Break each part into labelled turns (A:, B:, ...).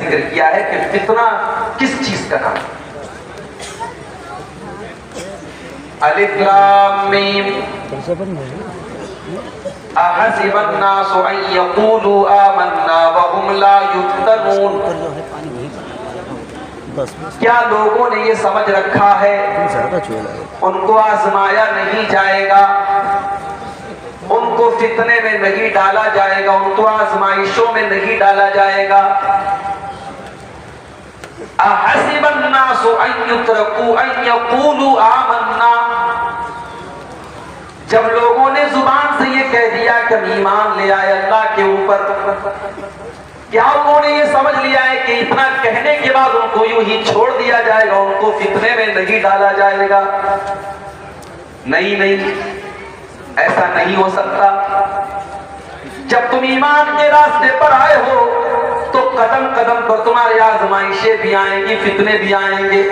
A: ذکر کیا ہے کہ فتنہ کس چیز کا نام ہے. الف لام میم احسب الناس ان يقولوا آمنا وهم لا يفتنون. کیا لوگوں نے یہ سمجھ رکھا ہے ان کو آزمایا نہیں جائے گا, ان کو فتنے میں نہیں ڈالا جائے گا, ان کو آزمائشوں میں نہیں ڈالا جائے گا. احسب الناس ان يتركوا ان يقولوا آمنا. جب لوگوں نے زبان سے یہ کہہ دیا کہ ہم ایمان لے آئے اللہ کے اوپر, کیا انہوں نے یہ سمجھ لیا ہے کہ اتنا کہنے کے بعد ان کو یوں ہی چھوڑ دیا جائے گا, ان کو فتنے میں نہیں ڈالا جائے گا؟ نہیں, ایسا نہیں ہو سکتا. جب تم ایمان کے راستے پر آئے ہو تو قدم قدم پر تمہاری آزمائشیں بھی آئیں گی, فتنے بھی آئیں گے.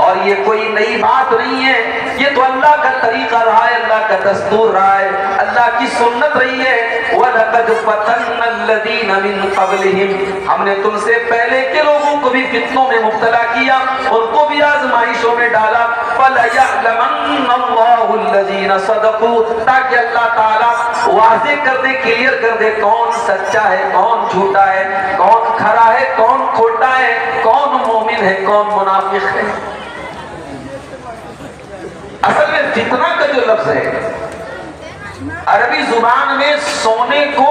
A: اور یہ کوئی نئی بات نہیں ہے, یہ تو اللہ کا طریقہ رہا ہے, اللہ کا دستور رہا ہے, اللہ کی سنت رہی ہے. وَلَقَدْ فَتَنَّا الَّذِينَ مِن قَبْلِهِمْ. ہم نے تم سے پہلے کے لوگوں کو بھی فتنوں میں مبتلا کیا, ان کو بھی آزمائشوں میں ڈالا. فَلَيَعْلَمَنَّ اللَّهُ الَّذِينَ صَدَقُوا. تاکہ اللہ تعالیٰ واضح کر دے, کلیئر کر دے کون سچا ہے, کون جھوٹا ہے, کون کھرا ہے, کون کھوٹا ہے, کون مومن ہے, کون منافق ہے. اصل میں فتنہ کا جو لفظ ہے عربی زبان میں سونے کو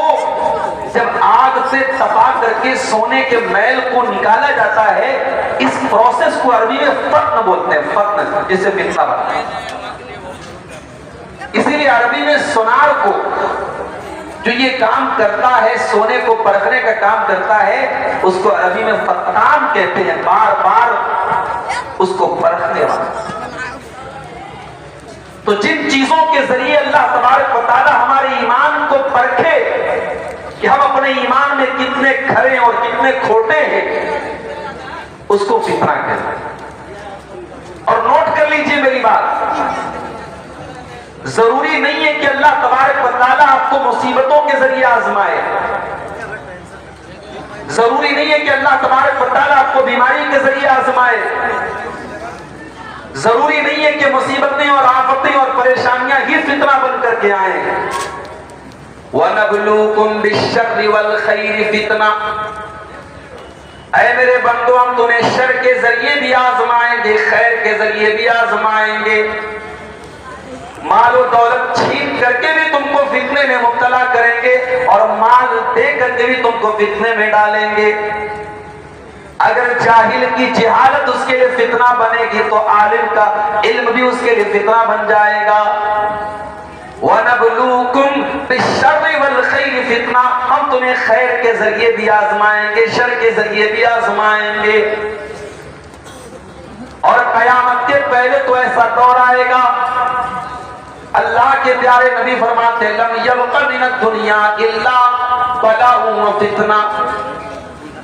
A: جب آگ سے تپا کر کے سونے کے میل کو نکالا جاتا ہے, اس پروسیس کو عربی میں فتن بولتے ہیں, فتن, جس سے فتنہ بنتا ہے. اسی لیے عربی میں سونار کو جو یہ کام کرتا ہے, سونے کو پرکھنے کا کام کرتا ہے, اس کو عربی میں فتان کہتے ہیں, بار بار اس کو پرکھنے والا. تو جن چیزوں کے ذریعے اللہ تبارک و تعالی ہمارے ایمان کو پرکھے کہ ہم اپنے ایمان میں کتنے کھرے اور کتنے کھوٹے ہیں, اس کو فتنہ کہتے ہیں. اور نوٹ کر لیجئے میری بات, ضروری نہیں ہے کہ اللہ تبارک و تعالی آپ کو مصیبتوں کے ذریعے آزمائے, ضروری نہیں ہے کہ اللہ تبارک و تعالی آپ کو بیماری کے ذریعے آزمائے, ضروری نہیں ہے کہ مصیبتیں اور آفتیں اور پریشانیاں ہی فتنہ بن کر کے آئیں. وَنَبْلُوكُمْ بِالشَّرِّ وَالْخَيْرِ فِتْنَةً. اے میرے بندو, ہم تمہیں شر کے ذریعے بھی آزمائیں گے, خیر کے ذریعے بھی آزمائیں گے. مال و دولت چھین کر کے بھی تم کو فتنے میں مبتلا کریں گے, اور مال دے کر کے بھی تم کو فتنے میں ڈالیں گے. اگر جاہل کی جہالت اس کے لیے فتنہ بنے گی تو عالم کا علم بھی اس کے لیے فتنہ بن جائے گا. وَنَبْلُوكُمْ بِالشَّرِّ وَالْخَيْرِ فِتْنَةً. ہم تمہیں خیر کے ذریعے بھی آزمائیں گے, شر کے ذریعے بھی آزمائیں گے. اور قیامت کے پہلے تو ایسا دور آئے گا, اللہ کے پیارے نبی فرماتے ہیں لَمْ يَبْقَ مِنَ الدُّنْيَا إِلَّا بَلَاءٌ وَفِتْنَةٌ.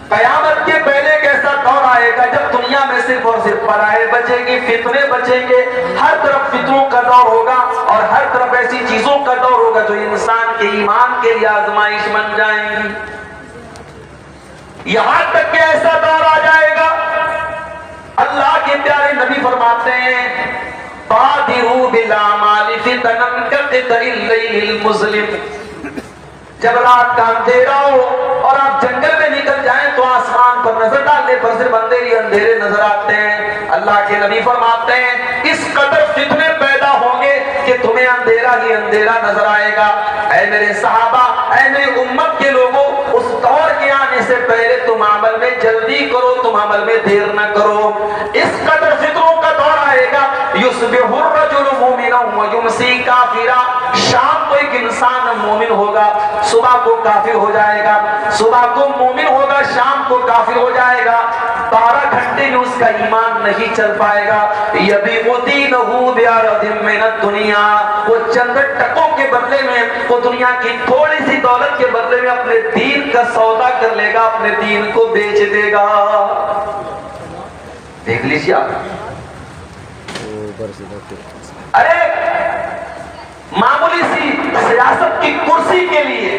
A: قیامت کے پہلے ایک ایسا دور آئے گا جب دنیا میں صرف اور صرف بلائیں بچیں گی, فتنے بچیں گے, ہر طرف فتنوں کا دور ہوگا, اور ہر طرف ایسی چیزوں کا دور ہوگا جو انسان کے ایمان کے لیے آزمائش بن جائیں گی. یہاں تک کہ ایسا دور آ جائے گا, اللہ کے پیارے نبی فرماتے ہیں بادروا بالاعمال فتنا كقطع الليل المظلم. جب رات کا اندھیرا ہو اور آپ جنگل میں نکل جائیں تو آسمان پر نظر ڈالنے پر صرف اندھیرے نظر آتے ہیں. اللہ کے نبی فرماتے ہیں اس قدر فتنے پیدا ہوں گے کہ تمہیں اندھیرا ہی اندھیرا نظر آئے گا. اے میرے صحابہ, اے میری امت کے لوگوں, اس دور کے آنے سے پہلے تم عمل میں جلدی کرو, تم عمل میں دیر نہ کرو. اس قدر فتنوں کا دور آئے گا. یصبح الرجل مؤمنا ویمسی کافرا. شام کو ایک انسان مومن ہوگا, صبح کو کافر ہو جائے گا, صبح کو مومن ہوگا, شام کو کافر ہو جائے گا. 12 گھنٹے میں اس کا ایمان نہیں چل پائے گا. یبیع دینہ بعرض من الدنیا. وہ چند ٹکوں کے بدلے میں, وہ دنیا کی تھوڑی سی دولت کے بدلے میں اپنے دین کا سودا کر لے گا, اپنے دین کو بیچ دے گا. دیکھ لیجیے آپ, ارے معمولی سی سیاست کی کرسی کے لیے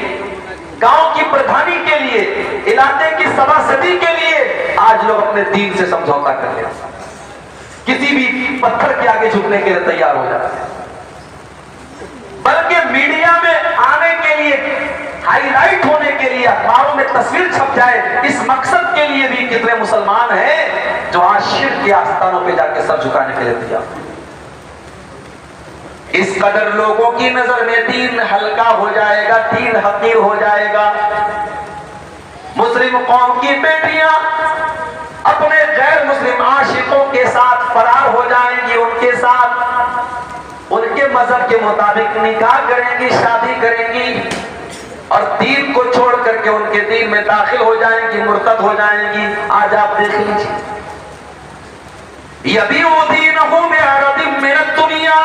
A: گاؤں کی پردھانی کے لیے، علاقے کی سباسدی کے لیے آج لوگ اپنے دین سے سمجھوتا کر لیا، کسی بھی پتھر کے آگے جھکنے کے لیے تیار ہو جاتے ہیں، بلکہ میڈیا میں آنے کے لیے، ہائی لائٹ ہونے کے لیے، اخباروں میں تصویر چھپ جائے، اس مقصد کے لیے بھی کتنے مسلمان ہیں جو آج شرک کے آستانوں پہ جا کے سر جھکانے کے لیے تیار ہیں۔ اس قدر لوگوں کی نظر میں دین ہلکا ہو جائے گا، دین حقیر ہو جائے گا۔ مسلم قوم کی بیٹیاں اپنے غیر مسلم عاشقوں کے ساتھ فرار ہو جائیں گی، ان کے ساتھ ان کے مذہب کے مطابق نکاح کریں گی، شادی کریں گی، اور دین کو چھوڑ کر کے ان کے دین میں داخل ہو جائیں گی، مرتد ہو جائیں گی۔ آج آپ دیکھ لیجیے، یبیعوا دینہم بعرض من الدنیا،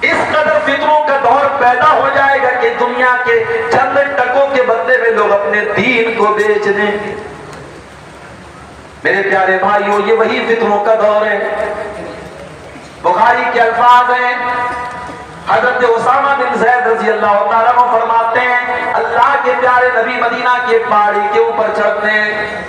A: اس قدر فتنوں کا دور پیدا ہو جائے گا کہ دنیا کے چند ٹکوں کے بدلے میں لوگ اپنے دین کو بیچ دیں گے۔ میرے پیارے بھائیوں، یہ وہی فتنوں کا دور ہے۔ بخاری کے الفاظ ہیں، حضرت اسامہ بن زید رضی اللہ تعالیٰ عنہ فرماتے ہیں، اللہ کے پیارے نبی مدینہ کی ایک پہاڑی کے اوپر چڑھتے ہیں،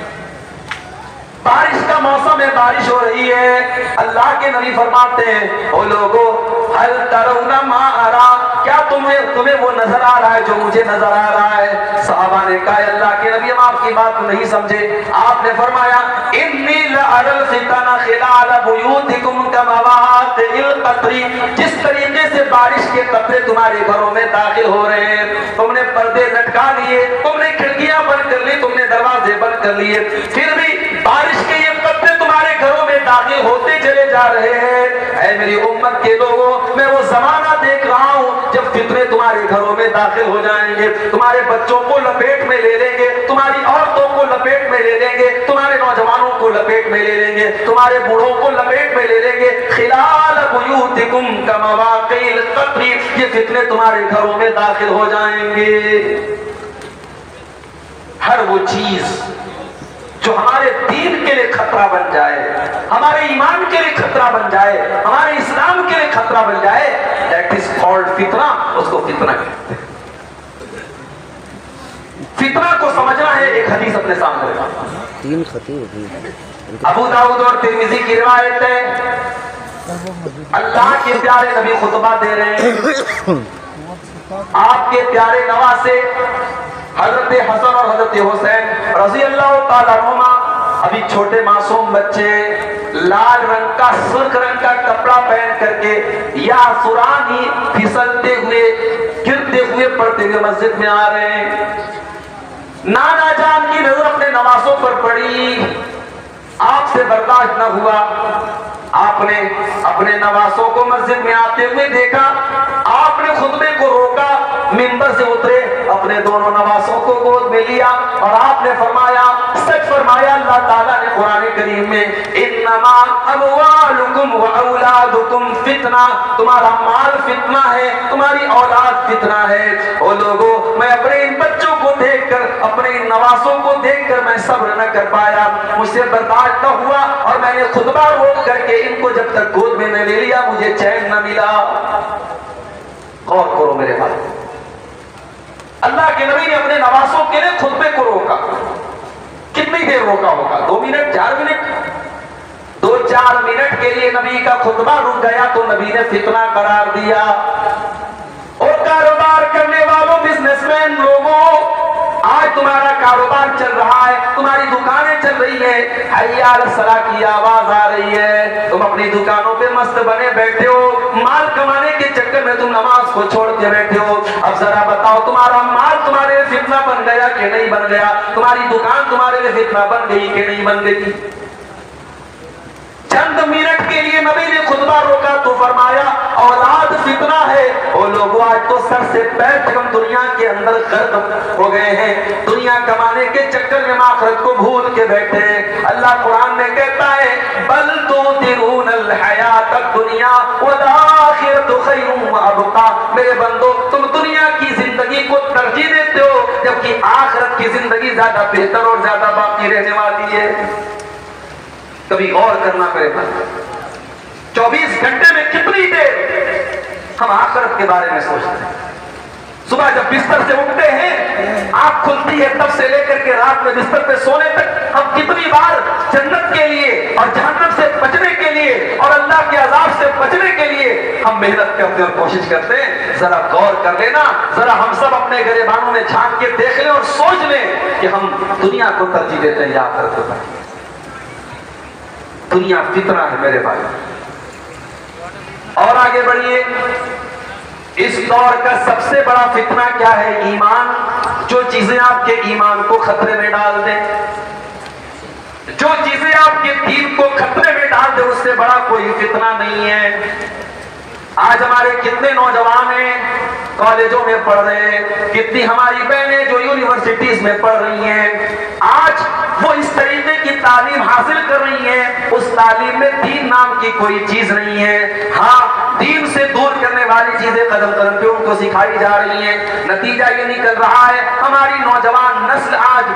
A: بارش کا موسم ہے، بارش ہو رہی ہے، اللہ کے نبی فرماتے ہیں، او لوگو حل ترون ما ارا، کیا تمہیں وہ نظر آ رہا ہے جو مجھے نظر آ رہا ہے؟ صحابہ نے کہا، اللہ کے نبی ہم آپ کی بات نہیں سمجھے۔ آپ نے فرمایا، انی لأری الفتن خلال بیوتکم کمواقع القطر، جس طریقے سے بارش کے قطرے تمہارے گھروں میں داخل ہو رہے ہیں، تم نے پردے لٹکا لیے، تم نے کھڑکیاں بند کر لی، تم نے دروازے بند کر لیے، پھر بھی بارش کے یہ قطرے تمہارے گھروں میں داخل ہوتے چلے جا رہے ہیں۔ اے میری امت کے لوگوں، میں وہ زمانہ دیکھ رہا ہوں جب فتنے تمہارے گھروں میں داخل ہو جائیں گے، تمہارے بچوں کو لپیٹ میں لے لیں گے، تمہاری عورتوں کو لپیٹ میں لے لیں گے، تمہارے نوجوانوں کو لپیٹ میں لے لیں گے، تمہارے بوڑھوں کو لپیٹ میں لے لیں گے۔ خلال بیوتکم کمواقع القطر، یہ فتنے تمہارے گھروں میں داخل ہو جائیں گے۔ ہر وہ چیز جو ہمارے دین کے لیے خطرہ بن جائے، ہمارے ایمان کے لیے خطرہ بن جائے، ہمارے اسلام کے لیے خطرہ بن جائے، that is called فتنہ، اس کو فتنہ کہتے ہیں۔ فتنہ کو سمجھنا ہے، ایک حدیث اپنے سامنے رکھا،
B: تین خطیب
A: ابو داؤد اور ترمذی کی روایت ہے، اللہ کے پیارے نبی خطبہ دے رہے ہیں، آپ کے پیارے نواسے حضرت حسن اور حضرت حسین رضی اللہ تعالیٰ عنہما، ابھی چھوٹے معصوم بچے، لال رنگ کا سرخ رنگ کا کپڑا پہن کر کے یا سرانی پھسلتے ہوئے گرتے ہوئے پڑتے ہوئے مسجد میں آ رہے ہیں۔ نانا جان کی نظر اپنے نواسوں پر پڑی، آپ سے برداشت نہ ہوا، آپ نے اپنے نواسوں کو مسجد میں آتے ہوئے دیکھا، آپ نے خطبے کو روکا، منبر سے اترے، اپنے دونوں نواسوں کو گود میں لیا اور آپ نے فرمایا، سچ فرمایا اللہ تعالیٰ نے قرآن کریم میں، انما اموالکم واولادکم فتنہ، تمہارا مال فتنہ ہے، تمہاری اولاد فتنہ ہے۔ او لوگوں، میں اپنے ان بچوں کو دیکھ کر، اپنے ان نواسوں کو دیکھ کر میں صبر نہ کر پایا، مجھ سے برداشت نہ ہوا، اور میں نے خطبہ روک کر کے ان کو جب تک گود میں نہ لے لیا مجھے چین نہ ملا۔ غور کرو میرے بھائی، اللہ کے نبی نے اپنے نواسوں کے لیے خطبے کو روکا، کتنی دیر روکا ہوگا؟ 2 منٹ، 4 منٹ؟ 2-4 منٹ کے لیے نبی کا خطبہ رک گیا تو نبی نے فتنہ قرار دیا۔ اور کاروبار کرنے والوں، بزنس مین لوگوں، آج تمہارا کاروبار چل رہا ہے، تمہاری دکانیں چل رہی ہیں، حی علی الصلاۃ کی آواز آ رہی ہے، تم اپنی دکانوں پہ مست بنے بیٹھے ہو، مال کمانے کے چکر میں تم نماز کو چھوڑ کے بیٹھے ہو۔ اب ذرا بتاؤ، تمہارا مال تمہارے لیے فتنہ بن گیا کہ نہیں بن گیا؟ تمہاری دکان تمہارے لیے فتنہ بن گئی کہ نہیں بن گئی؟ چند منٹ کے لیے نبی نے خطبہ روکا تو فرمایا، اولاد فتنہ ہے۔ وہ لوگ آج تو سر سے پیر تک ہم دنیا کے اندر غرق ہو گئے ہیں، دنیا کمانے کے چکر میں آخرت کو بھول کے بیٹھے ہیں۔ اللہ قرآن میں کہتا ہے، بل تؤثرون الحیات الدنیا والآخرۃ خیر وابقیٰ، میرے بندو تم دنیا کی زندگی کو ترجیح دیتے ہو جبکہ آخرت کی زندگی زیادہ بہتر اور زیادہ باقی رہنے والی ہے۔ کبھی غور کرنا میرے بھائی، 24 گھنٹے میں کتنی دیر ہم آخرت کے بارے میں سوچتے ہیں؟ صبح جب بستر سے اٹھتے ہیں آنکھ کھلتی ہے تب سے لے کر کے رات میں بستر پہ سونے تک ہم کتنی بار جنت کے لیے اور جہنم سے بچنے کے لیے اور اللہ کے عذاب سے بچنے کے لیے ہم محنت کرتے اور کوشش کرتے ہیں. ذرا غور کر لینا, ذرا ہم سب اپنے گریبانوں میں جھانک کے دیکھ لیں اور سوچ لیں کہ ہم دنیا کو ترجیح دیتے ہیں یا آخرت کو. دنیا فتنہ ہے میرے بھائی. اور آگے بڑھیے, اس دور کا سب سے بڑا فتنہ کیا ہے؟ ایمان. جو چیزیں آپ کے ایمان کو خطرے میں ڈال دیں, جو چیزیں آپ کے دین کو خطرے میں ڈال دیں, اس سے بڑا کوئی فتنہ نہیں ہے. آج ہمارے کتنے نوجوان ہیں کالجوں میں پڑھ رہے ہیں, کتنی ہماری بہنیں جو یونیورسٹیز میں پڑھ رہی ہیں, آج وہ اس طریقے کی تعلیم حاصل کر رہی ہیں, اس تعلیم میں دین نام کی کوئی چیز نہیں ہے. ہاں, دین سے دور کرنے والی چیزیں قدم قدم پہ ان کو سکھائی جا رہی ہیں. نتیجہ یہ نکل رہا ہے ہماری نوجوان نسل آج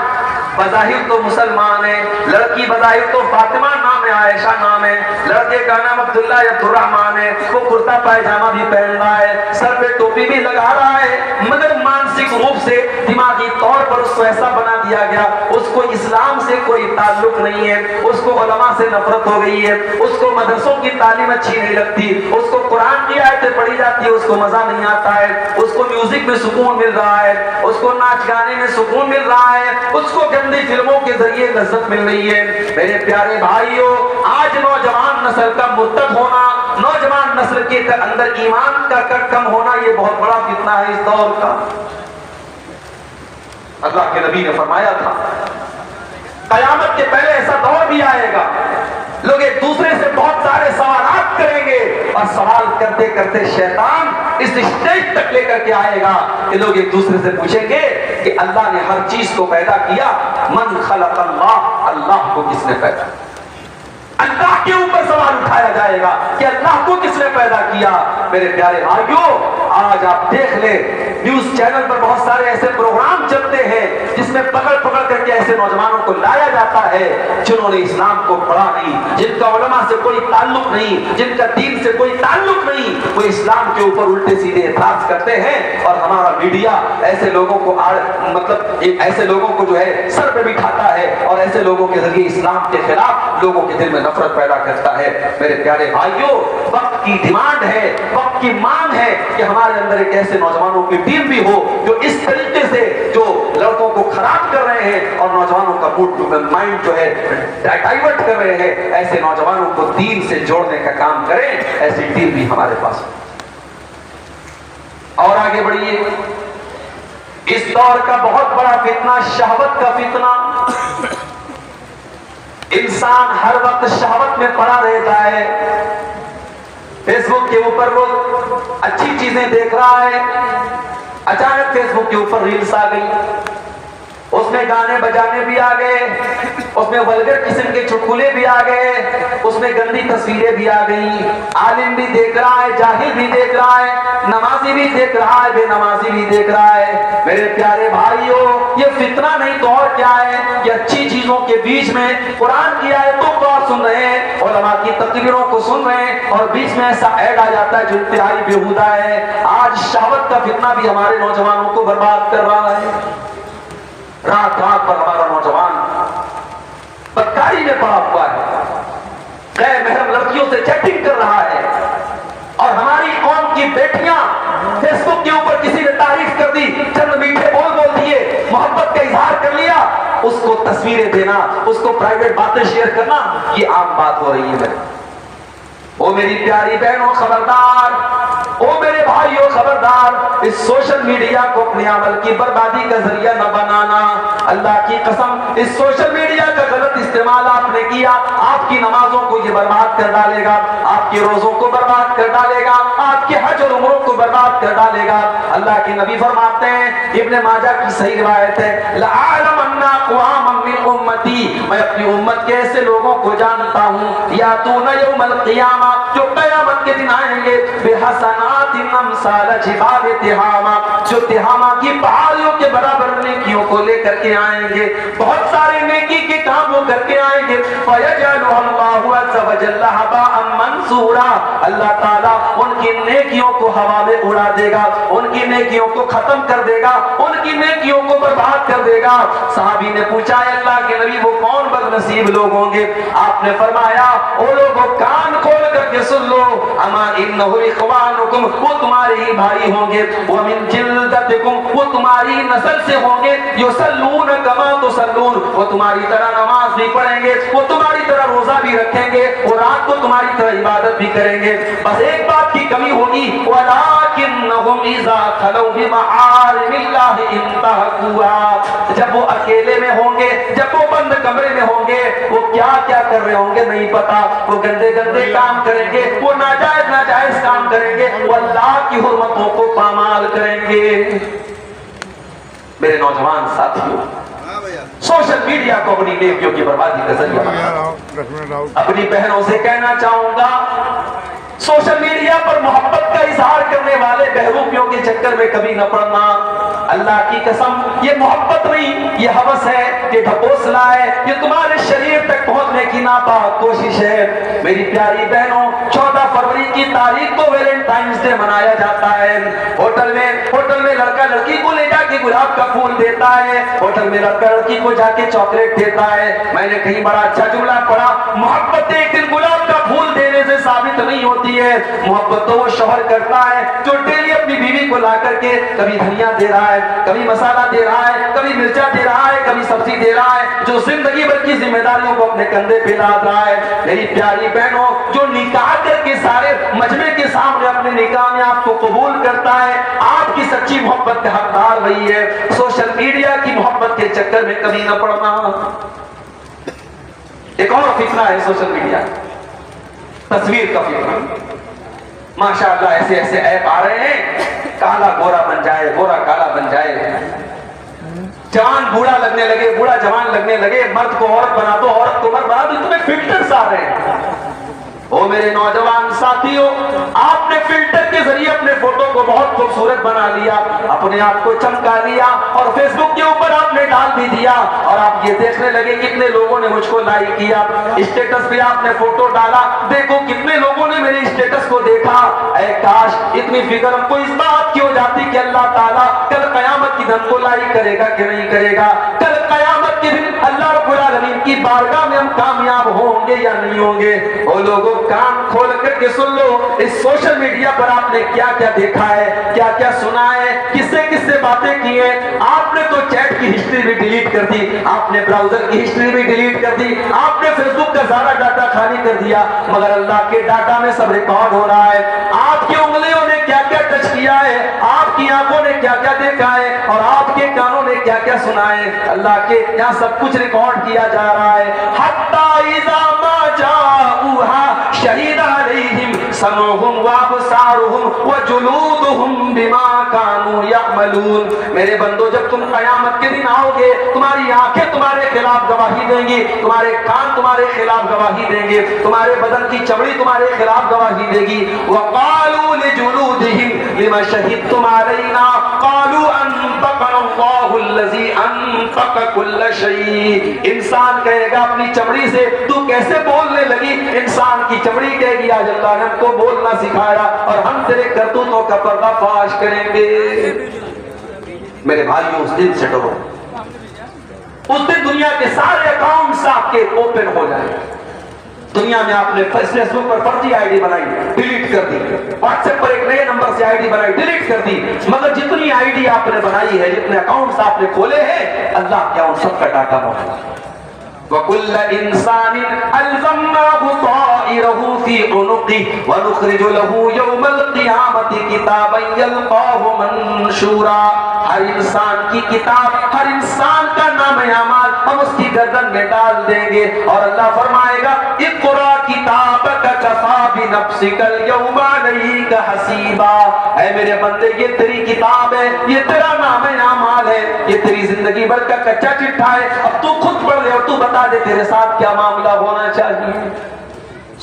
A: بظاہر تو مسلمان ہے, لڑکی بظاہر تو فاطمہ نام ہے, عائشہ نام ہے, لڑکے کا نام عبداللہ یا عبدالرحمان ہے, وہ کرتا پائجامہ بھی پہن رہا ہے, سر پہ ٹوپی بھی لگا رہا ہے, مگر مانسک روپ سے دماغی طور پر اس کو ایسا بنا دیا گیا, اس کو اسلام سے کوئی تعلق نہیں ہے, اس کو علماء سے نفرت ہو گئی ہے, اس کو مدرسوں کی تعلیم اچھی نہیں لگتی, اس کو قرآن کی آیتیں پڑھی جاتی ہے اس کو مزہ نہیں آتا ہے, اس کو میوزک میں سکون مل رہا ہے, اس کو ناچ گانے میں سکون مل رہا ہے, اس کو گندی فلموں کے ذریعے لذت مل رہی ہے. میرے پیارے بھائیوں, آج نوجوان نسل کا مرتد ہونا, نوجوان نسل کے اندر ایمان کا کم ہونا, یہ بہت بڑا فتنہ ہے اس دور کا. اللہ کے نبی نے فرمایا تھا قیامت کے پہلے ایسا دور بھی آئے گا, لوگ ایک دوسرے سے بہت سارے سوالات کریں گے, اور سوال کرتے کرتے شیطان اس اسٹیج تک لے کر کے آئے گا کہ لوگ ایک دوسرے سے پوچھیں گے کہ اللہ نے ہر چیز کو پیدا کیا, من خلق اللہ, اللہ کو کس نے پیدا کیا؟ اللہ کے اوپر سوال اٹھایا جائے گا کہ اللہ کو کس نے پیدا کیا. میرے پیارے بھائیوں, آج آپ دیکھ لیں نیوز چینل پر بہت سارے ایسے پروگرام چلتے ہیں جس میں پکڑ پکڑ کر کے ایسے نوجوانوں کو لایا جاتا ہے جنہوں نے اسلام کو پڑھا نہیں, جن کا علماء سے کوئی تعلق نہیں, جن کا دین سے کوئی تعلق نہیں, وہ اسلام کے اوپر الٹے سیدھے اعتراض کرتے ہیں. اور ہمارا میڈیا ایسے لوگوں کو ایسے لوگوں کو جو ہے سر پہ بٹھاتا ہے, اور ایسے لوگوں کے ذریعے اسلام کے خلاف لوگوں کے دل میں نفرت پیدا کرتا ہے. میرے پیارے بھائیوں, وقت کی ڈیمانڈ ہے, وقت کی مانگ ہے کہ ہمارے اندر ایک ایسے نوجوانوں کی ٹیم بھی ہو جو اس طریقے سے جو لڑکوں کو خراب کر رہے ہیں اور نوجوانوں کا مائنڈ جو ہے ڈائیورٹ کر رہے ہیں, ایسے نوجوانوں کو دین سے جوڑنے کا کام کریں. ایسی ٹیم بھی ہمارے پاس. اور آگے بڑھیے, اس دور کا بہت بڑا فتنہ شہوت کا فتنہ. انسان ہر وقت شہوت میں پڑا رہتا ہے. فیس بک کے اوپر وہ اچھی چیزیں دیکھ رہا ہے, اچانک فیس بک کے اوپر ریلز آ گئی, اس میں گانے بجانے بھی آ گئے, اس میں ولگر قسم کے چٹکلے بھی آ گئے, اس میں گندی تصویریں بھی آ گئی. عالم بھی دیکھ رہا ہے, جاہل بھی دیکھ رہا ہے, نمازی بھی دیکھ رہا ہے, بے نمازی بھی دیکھ رہا ہے. میرے پیارے بھائیوں, یہ فتنہ نہیں تو اور کیا ہے کہ اچھی چیزوں کے بیچ میں قرآن کی آیتوں کو آپ سن رہے ہیں, علماء کی تقریروں کو سن رہے ہیں, اور بیچ میں ایسا ایڈ آ جاتا ہے جو انتہائی بیہودہ ہے. آج شہوت کا فتنہ بھی ہمارے نوجوانوں کو برباد کر رہا ہے. رات رات پر ہمارا نوجوان بدکاری میں پڑا ہوا ہے, غیر محرم لڑکیوں سے چیٹنگ کر رہا ہے, اور ہماری قوم کی بیٹیاں فیس بک کے اوپر کسی نے تعریف کر دی, چند میٹھے بول دیے, محبت کا اظہار کر لیا, اس کو تصویریں دینا, اس کو پرائیویٹ باتیں شیئر کرنا, یہ عام بات ہو رہی ہے. او میری پیاری بہنوں خبردار, او میرے بھائیوں خبردار, اس سوشل میڈیا کو اپنے عمل کی بربادی کا ذریعہ نہ بنانا. اللہ کی قسم, اس سوشل میڈیا کا غلط استعمال آپ نے کیا, آپ کی نمازوں کو یہ برباد کر ڈالے گا, آپ کے روزوں کو برباد کر ڈالے گا, آپ کے حج اور عمروں کو برباد کر ڈالے گا. اللہ کے نبی فرماتے ہیں, ابن ماجہ کی صحیح روایت ہے, لَأَعْلَمَنَّ أَقْوَامًا مِّنْ أُمَّتِي, میں اپنی امت کے ایسے لوگوں کو جانتا ہوں, یاتون یوم القیامہ, جو قیامت کے دن آئیں گے, بحسنات امثال جبال تہامہ, جو تہامہ کی پہاڑیوں کے برابر نیکیوں کو لے کر کے آئیں گے, بہت سارے نیکی کے کام وہ کر کے آئیں گے. فَيَجْعَلُهُ اللَّهُ عَزَّ وَجَلَّ هَبَاءً منصورا، اللہ تعالیٰ ان کی نیکیوں کو ہوا میں اڑا دے گا، ان کی نیکیوں کو ختم کر دے گا، ان کی نیکیوں کو برباد کر دے گا۔ صحابی نے پوچھا اے اللہ کے نبی وہ کون بد نصیب لوگ ہوں گے؟ آپ نے فرمایا وہ لوگوں کان کھول کر کے سن لو، اما انہ اخوانکم، وہ تمہارے ہی بھائی ہوں گے، ومن جلدتکم، وہ تمہاری نسل سے ہوں گے، یصلون کما تصلون، وہ تمہاری طرح نماز بھی پڑھیں گے، وہ تمہاری طرح روزہ بھی رکھیں گے، اور رات کو تمہاری طرح عبادت بھی کریں گے، بس ایک بات کی کمی ہوگی، وَلَٰكِنَّهُمْ إِذَا خَلَوْا بِمَحَارِمِ اللَّهِ انتهكوها، جب وہ اکیلے میں ہوں گے، جب وہ بند کمرے میں ہوں گے، وہ کیا کیا کر رہے ہوں گے نہیں پتا، وہ گندے گندے کام کریں گے، وہ ناجائز کام کریں گے، وہ اللہ کی حرمتوں کو پامال کریں گے۔ میرے نوجوان ساتھیوں، سوشل میڈیا کو اپنی نیکیوں کی بربادی کا ذریعہ بنا، اپنی بہنوں سے کہنا چاہوں گا سوشل میڈیا پر محبت کا اظہار کرنے والے بہروپیوں کے چکر میں کبھی نہ پڑنا۔ اللہ کی قسم یہ محبت نہیں، یہ ہوس ہے، یہ ڈھکوسلا ہے، یہ تمہارے شریر تک پہنچنے کی ناپاک کوشش ہے۔ میری پیاری بہنوں، 14 فروری کی تاریخ کو ویلنٹائنز ڈے منایا جاتا ہے۔ ہوٹل میں لڑکا لڑکی کو لے جا کے گلاب کا پھول دیتا ہے، ہوٹل میں لڑکا لڑکی کو جا کے چاکلیٹ دیتا ہے۔ میں نے کہیں بڑا اچھا جملہ پڑھا، محبت ایک دن گلاب کا پھول دینے سے ثابت نہیں ہوتی ہے، محبت تو وہ شوہر کرتا ہے جو ڈیلی اپنی بیوی کو لا کر کے کبھی دھنیا دے رہا ہے، کبھی مسالہ دے رہا ہے، کبھی مرچا دے رہا ہے، کبھی سبزی دے رہا ہے، جو زندگی بھر کی ذمہ داریوں کو اپنے کندھے پہ لاد رہا ہے۔ میری پیاری بہنوں، جو نکاح کر کے سارے مجمع کے سامنے اپنے نکاح میں آپ کو قبول کرتا ہے، آپ کی سچی محبت کا حقدار وہی ہے۔ سوشل میڈیا کی محبت کے چکر میں کبھی نہ پڑنا۔ ایک اور فتنہ ہے سوشل میڈیا، تصویر کا فتنہ۔ ماشاءاللہ ایسے ایسے ایپ آ رہے ہیں، کالا گورا بن جائے، گورا کالا بن جائے، جوان بوڑھا لگنے لگے، بوڑھا جوان لگنے لگے، مرد کو عورت بنا دو، عورت کو مرد بنا دو، اتنے فلٹرز آ رہے ہیں۔ او میرے نوجوان ساتھیوں، آپ نے فلٹر کے ذریعے اپنے فوٹو کو بہت خوبصورت بنا لیا، اپنے آپ کو چمکا لیا، اور فیس بک کے اوپر آپ نے ڈال بھی دیا، اور آپ یہ دیکھنے لگے کتنے لوگوں نے مجھ کو لائک کیا، اسٹیٹس پہ آپ نے فوٹو ڈالا، دیکھو کتنے لوگوں نے میرے اسٹیٹس کو دیکھا۔ اے کاش اتنی فکر ہم کو اس بات کی ہو جاتی کہ اللہ تعالیٰ کل قیامت کی دن کو لائک کرے گا کہ نہیں کرے گا، کل قیامت کے دن اللہ رب العالمین کی بارگاہ میں ہم کامیاب ہوں گے یا نہیں ہوں گے۔ وہ لوگوں کان کھول کر کے سن لو، اس سوشل میڈیا پر آپ نے کیا کیا دیکھا ہے، کیا کیا سنا ہے، کس سے باتیں کی ہیں۔ آپ نے تو چیٹ کی ہسٹری بھی ڈیلیٹ کر دی، آپ نے براؤزر کی ہسٹری بھی ڈیلیٹ کر دی، آپ نے فیس بک کا سارا ڈاٹا خالی کر دیا، مگر اللہ کے ڈاٹا میں سب ریکارڈ ہو رہا ہے۔ آپ کی انگلیوں نے کیا کیا ٹچ کیا ہے، آپ کی آنکھوں نے کیا کیا دیکھا ہے، اور آپ کے کانوں نے کیا کیا سنا ہے، اللہ کے یہاں سب کچھ ریکارڈ کیا جا رہا ہے۔ حتی اذا ما جاؤہا شہید علیہم سمعہم وابصارہم وجلودہم بما کانوا یعملون۔ میرے بندو، جب تم قیامت کے دن آؤ گے، تمہاری آنکھیں تمہارے خلاف گواہی دیں گی، تمہارے کان تمہارے خلاف گواہی دیں گے، تمہارے بدن کی چمڑی تمہارے خلاف گواہی دے گی۔ وقالوا لجلودہم لما شہدتم علینا قالوا انطقنا اللہ الذی انطق کل شیء۔ انسان کہے گا اپنی چمڑی سے، تو کیسے بولنے لگی؟ انسان کی چمڑی کہے گی آج اللہ نے ہم کو بولنا سکھایا، اور ہم تیرے کرتوتوں کا پردہ فاش کریں گے۔ میرے بھائیوں، اس دن سے ڈرو، اس دن دنیا کے سارے اکاؤنٹس آپ کے اوپن ہو جائیں۔ دنیا میں آپ نے فیس بک پر فرضی آئی ڈی بنائی، ڈیلیٹ کر دی، واٹس ایپ پر ایک نئے نمبر سے آئی ڈی بنائی، ڈیلیٹ کر دی، مگر جتنی آئی ڈی آپ نے بنائی ہے، جتنے اکاؤنٹس آپ نے کھولے ہیں، اللہ کیا ان سب کا ڈاٹا موجود ہے۔ وَكُلَّ إِنسَانٍ أَلْزَمْنَاهُ طَائِرَهُ فِي عُنُقِهِ وَنُخْرِجُ لَهُ يَوْمَ الْقِيَامَةِ كِتَابًا يَلْقَاهُ مَنشُورًا۔ ہر انسان کی کتاب، ہر انسان کا نام اعمال ہم اس کی گردن میں ڈال دیں گے، اور اللہ فرمائے گا اقرأ کتابک کفیٰ بنفسک اليوم علیک حسیبا۔ اے میرے بندے، یہ تیری کتاب ہے، یہ تیرا نام اعمال ہے، یہ تیری زندگی بھر کا کچا چٹھا ہے، اب تو خود پڑھ لے اور تو بتا دے تیرے ساتھ کیا معاملہ ہونا چاہیے۔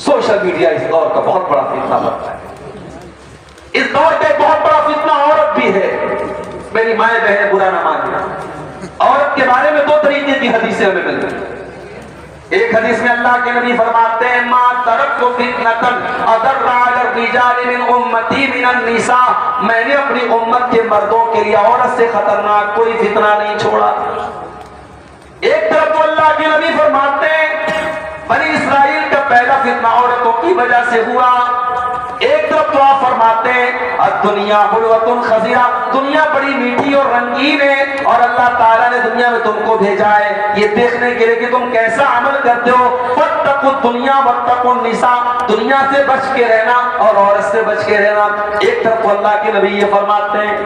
A: سوشل میڈیا اس دور کا بہت بڑا فتنہ بنتا ہے۔ اس دور کا بہت بڑا فتنہ عورت بھی ہے۔ میری مائیں بہنیں برا نہ ماننا، عورت کے بارے میں دو طریقے کی حدیثیں ہمیں ملتی ہیں۔ ایک حدیث میں اللہ کے نبی فرماتے ہیں ما ترکت فتنۃ اضر علی الرجال من امتی من النساء، میں نے اپنی امت کے مردوں کے لیے عورت سے خطرناک کوئی فتنہ نہیں چھوڑا۔ ایک طرف تو اللہ کے نبی فرماتے ہیں بنی اسرائیل کا پہلا فتنہ عورتوں کی وجہ سے ہوا، ایک طرف تو آپ فرماتے ہیں الدنیا حلوۃ خضرہ، دنیا بڑی میٹھی اور رنگین ہے، اور اللہ تعالیٰ نے دنیا میں تم کو بھیجا ہے یہ دیکھنے کے لیے کہ تم کیسا عمل کرتے ہو۔ فاتقوا الدنیا واتقوا النساء، دنیا سے بچ کے رہنا اور عورت سے بچ کے رہنا۔ ایک طرف تو اللہ کے نبی یہ فرماتے ہیں،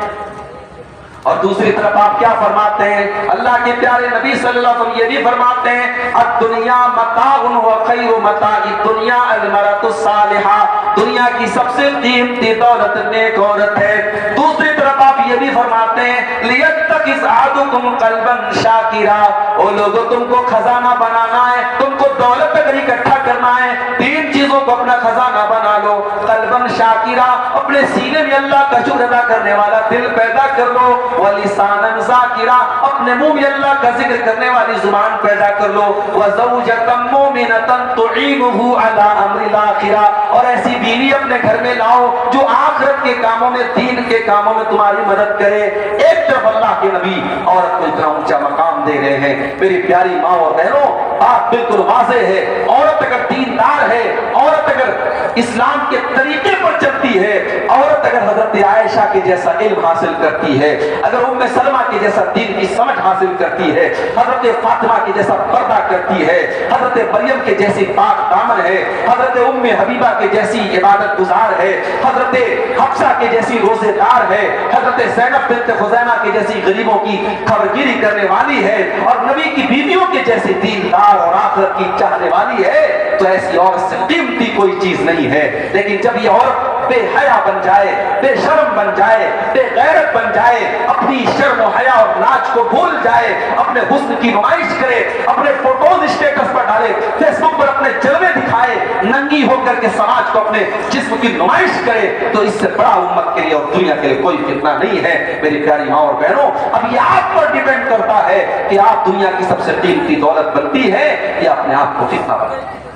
A: اور دوسری طرف آپ کیا فرماتے ہیں؟ اللہ کے پیارے نبی صلی اللہ علیہ وسلم یہ بھی فرماتے ہیں الدنیا متاع وخیر متاع الدنیا المرأة الصالحہ، دنیا کی سب سے قیمتی دولت نیک عورت ہے۔ دوسری طرف آپ یہ بھی فرماتے ہیں لیتخذ احدکم قلبا شاکرا، او لوگوں تم کو خزانہ بنانا ہے، تم کو دولت اگر اکٹھا کرنا ہے تین چیزوں کو اپنا خزانہ بنا لو، قلبا شاکرا، اپنے سینے میں اللہ کا شکر ادا کرنے والا دل پیدا کر لو، وَلِسَانًا ذَاكِرًا، اپنے منہ میں اللہ کا ذکر کرنے والی زبان پیدا کر لو، وَزَوْجَةً مُؤْمِنَةً تُعِينُهُ عَلَىٰ أَمْرِ الْآخِرَةِ، اور ایسی بیوی اپنے گھر میں لاؤ جو آخرت کے کاموں میں دین کے کاموں میں تمہاری مدد کرے۔ ایک طرف اللہ کے نبی عورت کو اتنا اونچا مقام دے رہے ہیں۔ میری پیاری ماں اور بہنوں، بات بالکل واضح ہے، عورت اگر دیندار ہے، عورت اگر اسلام کے طریقے پر چلتی ہے، عورت اگر حضرت عائشہ کے جیسا علم حاصل کرتی ہے، اگر ام سلمہ کے جیسا دین کی سمجھ حاصل کرتی ہے، حضرت فاطمہ کے جیسا پردہ کرتی ہے، حضرت مریم کے جیسی پاک دامن ہے، حضرت ام حبیبہ کے جیسی عبادت گزار ہے، حضرت حفصہ کے جیسی روزے دار ہے، حضرت زینب بنت خزیمہ کے جیسی غریبوں کی خبرگیری کرنے والی ہے، اور نبی کی بیویوں کے جیسے دیندار اور آخرت کی چاہنے والی ہے، تو ایسی عورت سے قیمتی کوئی چیز نہیں ہے۔ لیکن جب یہ عورت بے حیا بن جائے، بے شرم بن جائے، بے غیرت بن جائے، اپنی شرم و حیا اور لاج کو بھول جائے، اپنے حسن کی نمائش کرے، اپنے فوٹوز اسٹیٹس پر ڈالے، فیس بک پر اپنے جلوے دکھائے، ننگی ہو کر کے سماج کو اپنے جسم کی نمائش کرے، تو اس سے بڑا امت کے لیے اور دنیا کے لیے کوئی فتنہ نہیں ہے۔ میری پیاری ماں اور بہنوں، اب یہ آپ پر ڈیپینڈ کرتا ہے کہ آپ دنیا کی سب سے قیمتی دولت بنتی ہے یا اپنے آپ کو فتنہ بنتی ہے۔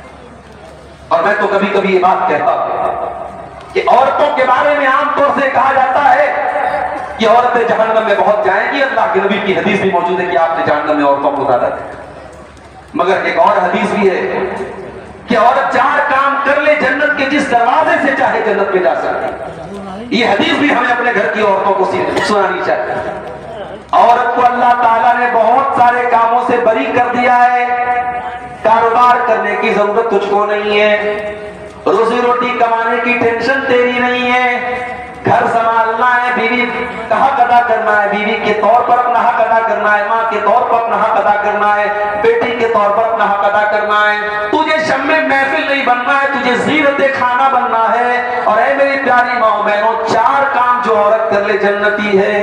A: اور میں تو کبھی کبھی یہ بات کہتا ہوں کہ عورتوں کے بارے میں عام طور سے کہا جاتا ہے کہ عورتیں جہنم میں بہت جائیں گی، اللہ کے نبی کی حدیث بھی موجود ہے کہ آپ نے جہنم میں عورتوں کو زیادہ دیا، مگر ایک اور حدیث بھی ہے کہ عورت 4 کام کر لے جنت کے جس دروازے سے چاہے جنت میں جا سکتی۔ یہ حدیث بھی ہمیں اپنے گھر کی عورتوں کو سنانی چاہیے۔ عورت کو اللہ تعالیٰ نے بہت سارے کاموں سے بری کر دیا ہے، کاروبار کرنے کی ضرورت تجھ کو نہیں ہے، روزی روٹی کمانے کی ٹینشن تیری نہیں ہے، گھر سنبھالنا ہے، بیوی کا حق ادا کرنا ہے، بیوی کے طور پر اپنا حق ادا کرنا ہے، ماں کے طور پر اپنا حق ادا کرنا ہے، بیٹی کے طور پر اپنا حق ادا کرنا ہے، تجھے شمع محفل نہیں بننا ہے، تجھے زینت کھانا بننا ہے۔ اور اے میری پیاری ماں بہنوں، 4 کام جو عورت کر لے جنتی ہے۔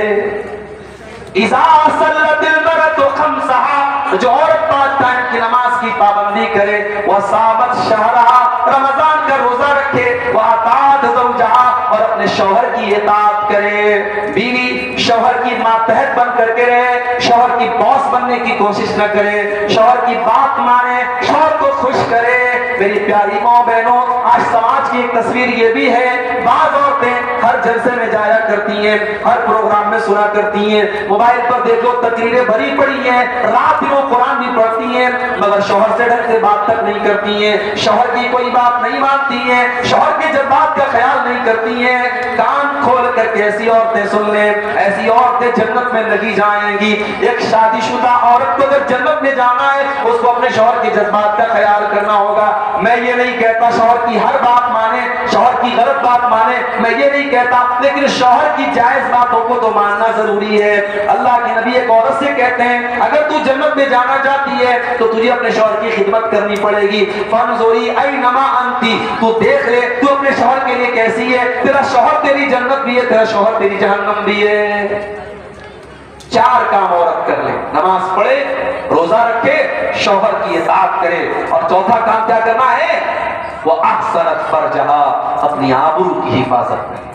A: اذا صلت المرأة خمسها، جو عورت 5 ٹائم کی نماز کی پابندی کرے، وصامت شہرها، رمضان کا روزہ رکھے، واطاعت زوجها، اور اپنے شوہر کی اطاعت کرے، بیوی شوہر کی ماتحت بن کر کے رہے، شوہر کی باس بننے کی کوشش نہ کرے، شوہر کی بات مانے، شوہر کو خوش کرے۔ میری پیاری ماں بہنوں، آج سماج کی ایک تصویر یہ بھی ہے، بعض عورتیں ہر جلسے میں جایا کرتی ہیں، ہر پروگرام میں سنا کرتی ہیں، موبائل پر دیکھو تقریریں بھری پڑی ہیں، رات میں وہ قرآن بھی پڑھتی ہیں، مگر شوہر سے ڈھنگ سے بات تک نہیں کرتی ہیں، شوہر کی کوئی بات نہیں مانتی ہیں، شوہر کے جذبات کا خیال نہیں کرتی ہیں۔ کان کھول کر کے ایسی عورتیں سن لیں، ایسی عورتیں جنت میں لگی جائیں گی۔ ایک شادی شدہ عورت کو اگر جنت میں جانا ہے، اس کو اپنے شوہر کے جذبات کا خیال کرنا ہوگا۔ میں یہ نہیں کہتا شوہر کی ہر بات مانے، شوہر کی غلط بات مانے، میں یہ نہیں کہتا، لیکن شوہر کی جائز باتوں کو تو ماننا ضروری ہے۔ اللہ کے نبی ایک عورت سے کہتے ہیں اگر تو جنت میں جانا چاہتی ہے تو تجھے اپنے شوہر کی خدمت کرنی پڑے گی۔ فانظری اینما انتی، تو دیکھ لے تو اپنے شوہر کے لیے کیسی ہے، تیرا شوہر تیری جنت بھی ہے، تیرا شوہر تیری جہنم بھی ہے۔ 4 کام عورت کر لے، نماز پڑھے، روزہ رکھے، شوہر کی اطاعت کرے، اور چوتھا کام کیا کرنا ہے، وہ احسنت فرجہا، اپنی آبرو کی حفاظت کرے۔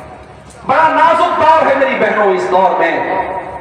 A: بڑا نازک دور ہے میری بہنوں اس دور میں،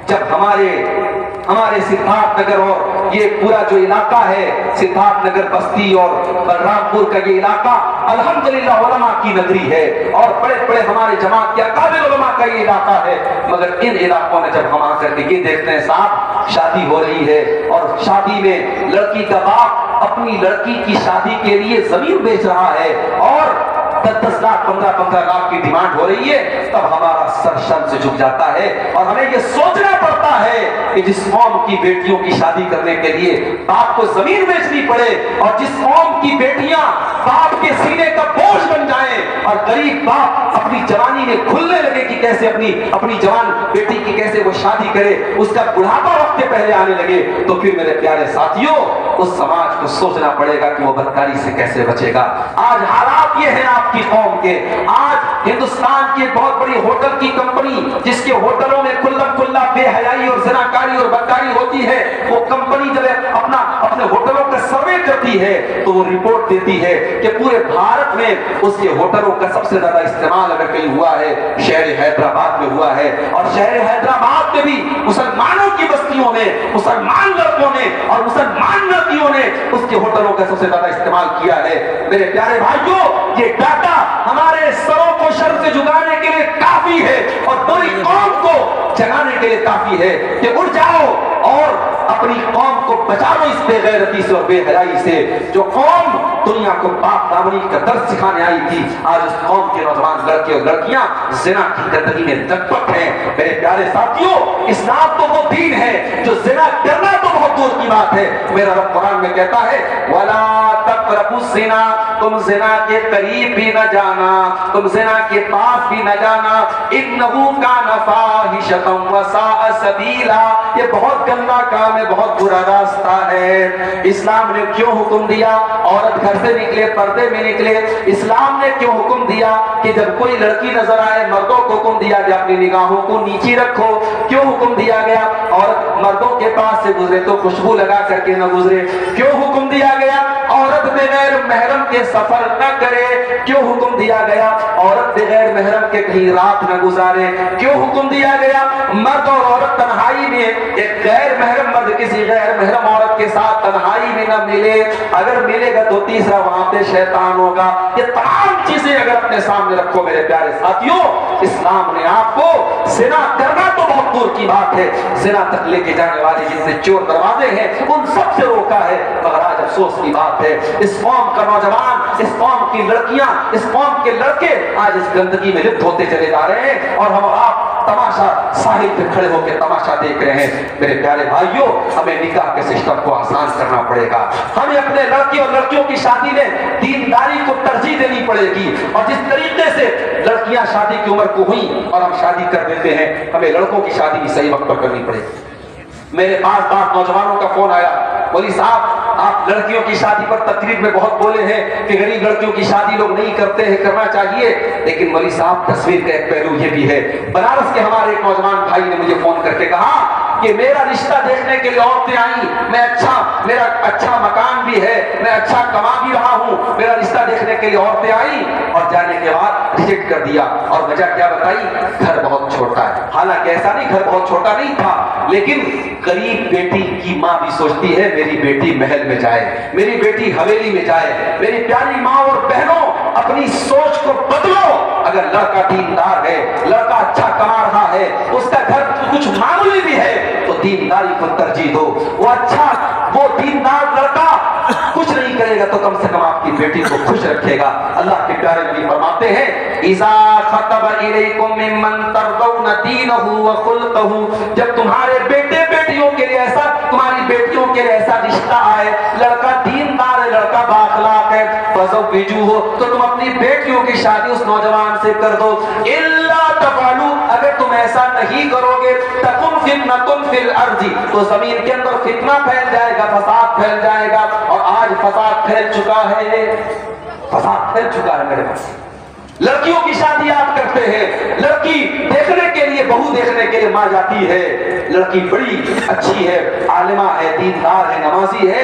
A: جب ہمارے سدھارتھ نگر اور یہ پورا جو علاقہ ہے سدھارتھ نگر بستی اور بلرامپور کا یہ علاقہ الحمدللہ علماء کی نگری ہے اور بڑے بڑے ہمارے جماعت کے اکابر علماء کا یہ علاقہ ہے، مگر ان علاقوں میں جب ہم آ کر کے یہ دیکھتے ہیں صاحب شادی ہو رہی ہے اور شادی میں لڑکی کا باپ اپنی لڑکی کی شادی کے لیے زمین بیچ رہا ہے اور 10 لاکھ 15 لاکھ کی ڈیمانڈ ہو رہی ہے، تب ہمارا سر شرم سے جھک جاتا ہے اور ہمیں یہ سوچنا پڑتا ہے کہ جس قوم کی بیٹیوں کی شادی کرنے کے لیے باپ کو زمین بیچنی پڑے اور جس قوم کی بیٹیاں باپ کے سینے کا بوجھ بن جائیں اور غریب باپ اپنی جوانی میں کھلنے لگے کہ کیسے اپنی جوان بیٹی کی کیسے وہ شادی کرے، اس کا بڑھاپا وقت کے پہلے آنے لگے، تو پھر میرے پیارے ساتھیوں اس سماج کو سوچنا پڑے گا کہ وہ بدکاری سے کیسے بچے گا۔ آج حالات یہ ہیں آپ کی قوم کے، آج ہندوستان کی بہت بڑی ہوٹل کی کمپنی جس کے ہوٹلوں میں کھلم کھلا بے حیائی اور زناکاری اور بدکاری ہوتی ہے، وہ کمپنی جب اپنے ہوٹلوں کا سروے کرتی ہے تو وہ رپورٹ دیتی ہے کہ پورے بھارت میں اس کے ہوٹلوں کا سب سے زیادہ استعمال اگر کہیں ہوا ہے شہر حیدرآباد میں ہوا ہے، اور شہر حیدرآباد میں بھی مسلمانوں کی بستیوں میں مسلمان لڑکوں نے اور مسلمان لڑکیوں نے اس کے ہوٹلوں کا سب سے زیادہ استعمال کیا ہے۔ میرے پیارے بھائیوں یہ ڈاٹا ہمارے سروں کو شر سے جھکانے کے لیے کافی ہے اور پوری قوم کو جگانے کے لیے کافی ہے کہ اٹھ جاؤ اور اپنی قوم کو بچا لو اس بے غیرتی سے اور بے حیائی سے۔ جو قوم دنیا کو پاک دامنی کا درس سکھانے آئی تھی، آج اس قوم کے نوجوان لڑکے اور لڑکیاں زنا کی گندگی میں لپٹ ہیں۔ میرے پیارے ساتھیوں اسلام تو وہ دین ہے جو زنا کرنا تو بہت دور کی بات ہے، میرا رب قرآن میں کہتا ہے وَلَا تَقْرَبُوا الزِّنَا، تم زنا کے قریب بھی نہ جانا، تم زنا کے پاس بھی نہ جانا، إِنَّهُ كَانَ فَاحِشَةً وَسَاءَ سَبِيلًا، یہ بہت گندا کام ہے، بہت برا راستہ ہے۔ اسلام نے کیوں حکم دیا عورت گھر سے نکلے پردے میں نکلے؟ اسلام نے کیوں حکم دیا کہ جب کوئی لڑکی نظر آئے مردوں کو حکم دیا کہ اپنی نگاہوں کو نیچی رکھو؟ کیوں حکم دیا گیا عورت مردوں کے پاس سے گزرے تو خوشبو لگا کر کے نہ گزرے؟ کیوں حکم دیا گیا عورت بغیر محرم کے سفر نہ کرے؟ کیوں حکم دیا گیا عورت بغیر محرم کے کہیں رات نہ گزارے؟ کیوں حکم دیا گیا مرد اور عورت تنہائی میں ایک غیر محرم مرد کسی غیر محرم عورت کے ساتھ تنہائی میں نہ ملے، اگر ملے گا تو تیسرا وہاں پہ شیطان ہوگا؟ یہ تمام چیزیں اگر اپنے سامنے رکھو میرے پیارے ساتھیوں، اسلام نے آپ کو زنا کرنا تو بہت دور کی بات ہے، زنا تک لے کے جانے والے جتنے چور دروازے ہیں ان سب سے روکا ہے، مگر آج افسوس کی بات ہے اس قوم کا نوجوان، اس قوم کی لڑکیاں، اس قوم کے لڑکے آج اس گندگی میں لپت ہوتے چلے جا رہے ہیں اور ہم آپ تماشا ساحل پہ کھڑے ہو کے تماشا دیکھ رہے ہیں۔ میرے پیارے بھائیوں ہمیں نکاح کے سسٹم کو آسان کرنا پڑے گا، ہمیں اپنے لڑکے اور لڑکیوں کی شادی میں دینداری کو ترجیح دینی پڑے گی، اور جس طریقے سے لڑکیاں شادی کی عمر کو ہوئیں اور ہم شادی کر دیتے ہیں، ہمیں لڑکوں کی شادی بھی صحیح وقت پر کرنی پڑے گی۔ میرے پاس بعض نوجوانوں کا فون آیا، مولوی صاحب آپ لڑکیوں کی شادی پر تقریر میں بہت بولے ہیں کہ غریب لڑکیوں کی شادی لوگ نہیں کرتے ہیں، کرنا چاہیے، لیکن مولوی صاحب تصویر کا ایک پہلو یہ بھی ہے۔ بنارس کے ہمارے ایک نوجوان بھائی نے مجھے فون کر کے کہا کہ میرا رشتہ دیکھنے کے لیے عورتیں آئیں، میرا اچھا مکان بھی ہے، میں اچھا کما بھی رہا ہوں، میرا رشتہ دیکھنے کے لیے عورتیں آئیں اور جانے کے بعد ریجیکٹ کر دیا، اور وجہ کیا بتائی؟ گھر بہت چھوٹا ہے۔ حالانکہ ایسا نہیں، گھر بہت چھوٹا نہیں تھا، لیکن غریب بیٹی کی ماں بھی سوچتی ہے میری بیٹی محل میں جائے، میری بیٹی حویلی میں جائے۔ میری پیاری ماں اور بہنوں اپنی سوچ کو بدلو، اگر لڑکا دیندار ہے، لڑکا اچھا کما رہا ہے، اس کا گھر کچھ معمولی بھی ہے تو دینداری کو ترجیح دو۔ وہ دیندار لڑکا کچھ نہیں کرے گا تو کم سے کم آپ کی بیٹی کو خوش رکھے گا۔ اللہ کے پیارے نبی فرماتے ہیں اذا خطب الیکم ممن ترضون دینہ وخلقہ، جب تمہارے بیٹے بیٹیوں کے لیے ایسا، تمہاری بیٹیوں کے لیے ایسا رشتہ آئے، لڑکا دیندار ہے، لڑکا بااخلاق ہے، فزوجوہ، تو تم اپنی بیٹیوں کی شادی اس نوجوان سے کر دو۔ الا تفعلوا، اگر تم ایسا نہیں کرو گے تکن فتنۃ فی الارض، تو زمین کے اندر فتنہ پھیل جائے گا، فساد پھیل جائے گا، اور آج فساد پھیل چکا ہے، فساد پھیل چکا ہے میرے پاس۔ لڑکیوں کی شادی آپ کرتے ہیں، لڑکی دیکھنے کے لیے، بہو دیکھنے کے لیے ماں جاتی ہے، لڑکی بڑی اچھی ہے، عالمہ ہے، دیندار ہے، نمازی ہے،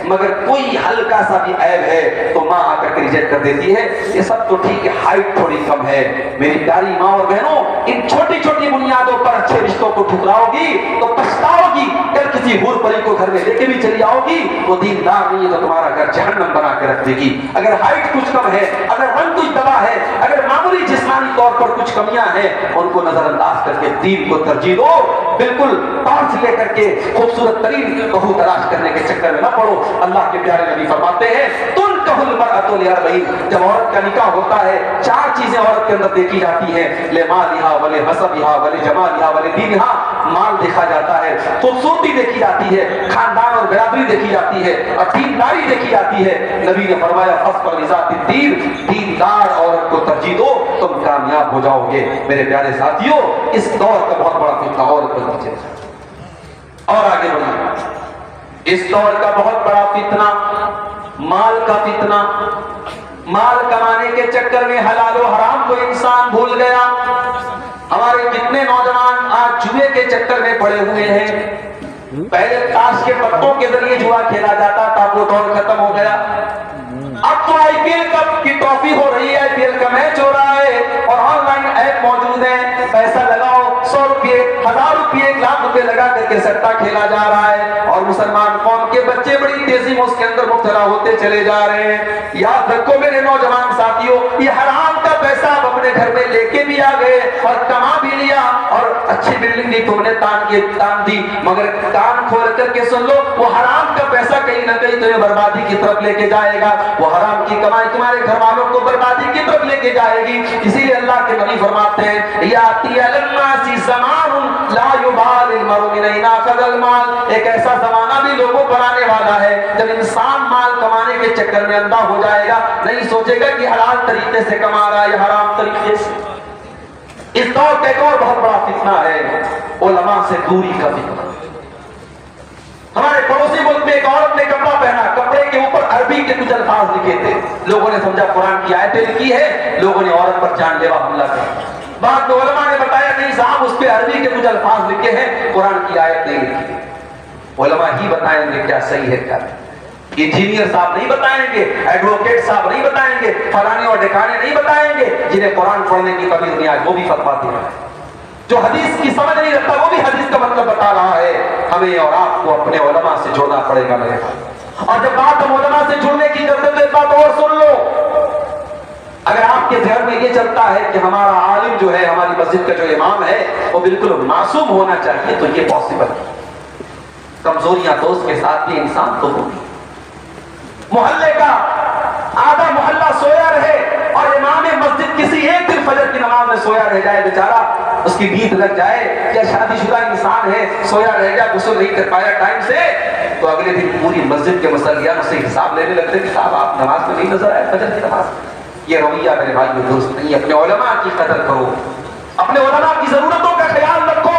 A: مگر کوئی ہلکا سا بھی عیب ہے تو ماں آ کر کے ریجیکٹ کر دیتی ہے. یہ سب تو ٹھیک ہے, ہائٹ تھوڑی کم ہے. میری پیاری ماں اور بہنوں, ان چھوٹی چھوٹی بنیادوں پر اچھے رشتوں کو ٹھکراؤ گی تو پچھتاؤ گی. کل کسی حور پری کو گھر میں لے کے بھی چلی آؤ گی, وہ دیندار نہیں ہے تو تمہارا گھر جہنم بنا کے رکھ دے گی. اگر ہائٹ کچھ کم ہے, اگر رنگ کچھ دبا ہے, اگر معمولی جسمانی طور پر کچھ کمیاں ہیں, ان کو نظر انداز کر کے دین کو ترجیح دو. بالکل ٹارچ لے کر کے خوبصورت ترین بہو تلاش کرنے کے چکر میں نہ پڑو. اللہ کے پیارے نبی فرماتے ہیں تنکح المرأۃ لأربعین, جب عورت کا نکاح ہوتا ہے 4 چیزیں عورت کے اندر دیکھی جاتی ہیں, لمالہا ولحسبہا ولجمالہا ولدینہا. مال دیکھا جاتا ہے, خوبصورتی دیکھی جاتی ہے, خاندان اور برادری دیکھی جاتی ہے, اور دینداری دیکھی جاتی ہے. نبی نے فرمایا فاظفر بذات الدین, دیندار عورت کو ترجیح دو, تم کامیاب ہو جاؤ گے. میرے پیارے ساتھیوں, اس دور کا بہت بڑا فتنہ عورت پر نیچے. اور آگے بڑھیں, اس دور کا بہت بڑا فتنہ مال کا فتنہ. مال کمانے کے چکر میں حلال و حرام کو انسان بھول گیا. ہمارے کتنے نوجوان آج جوئے کے چکر میں پڑے ہوئے ہیں. پہلے تاش کے پتوں کے ذریعے جوا کھیلا جاتا تھا, وہ دور ختم ہو گیا. اب تو آئی پی ایل کپ کی ٹرافی ہو رہی ہے, آئی پی ایل کا میچ ہو رہا ہے, اور آن لائن ایپ موجود ہیں. پیسہ لگاؤ, 100 روپے, 1000 روپے, 1 لاکھ روپے لگا کر کے سٹا کھیلا جا رہا ہے, اور مسلمان قوم کے بچے بڑی تیزی میں اس کے اندر مبتلا ہوتے چلے جا رہے ہیں. یاد رکھو میرے نوجوان ساتھیوں, یہ حرام کا پیسہ آپ اپنے گھر میں لے کے بھی آ گئے اور کما بھی لیا, اور اچھی بلڈنگ بھی تم نے تان دی, مگر کان کھول کر کے سن لو, وہ حرام کا پیسہ کہیں نہ کہیں تمہیں بربادی کی طرف لے کے جائے گا. وہ حرام کی کمائی تمہارے گھر والوں کو بربادی کی طرف لے کے جائے گی. اسی لیے اللہ کے نبی فرماتے ہیں یاتی علی الناس زمان لا یبال المرء من اين اخذ المال. ایک ایسا زمانہ بھی لوگوں پر آنے والا ہے جب انسان مال کمانے کے چکر میں اندھا ہو جائے گا, نہیں سوچے گا کہ حلال طریقے سے کما رہا ہے یا حرام طریقے سے. اس دور کا ایک اور بہت بڑا فتنہ ہے علماء سے دوری کا فتنہ. ہمارے پڑوسی ملک میں ایک عورت نے کپڑا پہنا, کپڑے کے اوپر عربی کے کچھ الفاظ لکھے تھے. لوگوں نے سمجھا قرآن کی آیتیں لکھی ہے, لوگوں نے عورت پر جان لیوا حملہ کیا. بعد میں علماء نے بتایا نہیں صاحب, اس پہ عربی کے کچھ الفاظ لکھے ہیں, قرآن کی آیت نہیں لکھی. علماء ہی بتائیں گے کیا صحیح ہے کیا نہیں. انجینئر صاحب نہیں بتائیں گے, ایڈوکیٹ صاحب نہیں بتائیں گے, فلانے اور ڈھکانے نہیں بتائیں گے, جنہیں قرآن پڑھنے کی کبھی دنیا وہ بھی فتوا دے رہا ہے. جو حدیث کی سمجھ نہیں رکھتا وہ بھی حدیث کا مطلب بتا رہا ہے. ہمیں اور آپ کو اپنے علماء سے جڑنا پڑے گا میرے بھائی. اور جب بات ہم علماء سے جڑنے کی کرتے تو ایک بات اور سن لو, اگر آپ کے ذہن میں یہ چلتا ہے کہ ہمارا عالم جو ہے, ہماری مسجد کا جو امام ہے وہ بالکل معصوم ہونا چاہیے, تو یہ پاسبل ہے. کمزوریاں تو اس کے ساتھ بھی انسان تو ہوگی. محلے کا آدھا محلہ سویا رہے اور امام مسجد کسی ایک دن فجر کی نماز میں سویا رہ جائے, بیچارہ اس کی نیند لگ جائے, یا شادی شدہ انسان ہے سویا رہ گیا, غسل نہیں کر پایا ٹائم سے, تو اگلے دن پوری مسجد کے مصلیان اس سے حساب لینے لگتے کہ صاحب آپ نماز میں نہیں نظر آئے فجر کی نماز. یہ رویہ میرے بھائی درست نہیں. اپنے علماء کی قدر کرو, اپنے علماء کی ضرورتوں کا خیال رکھو.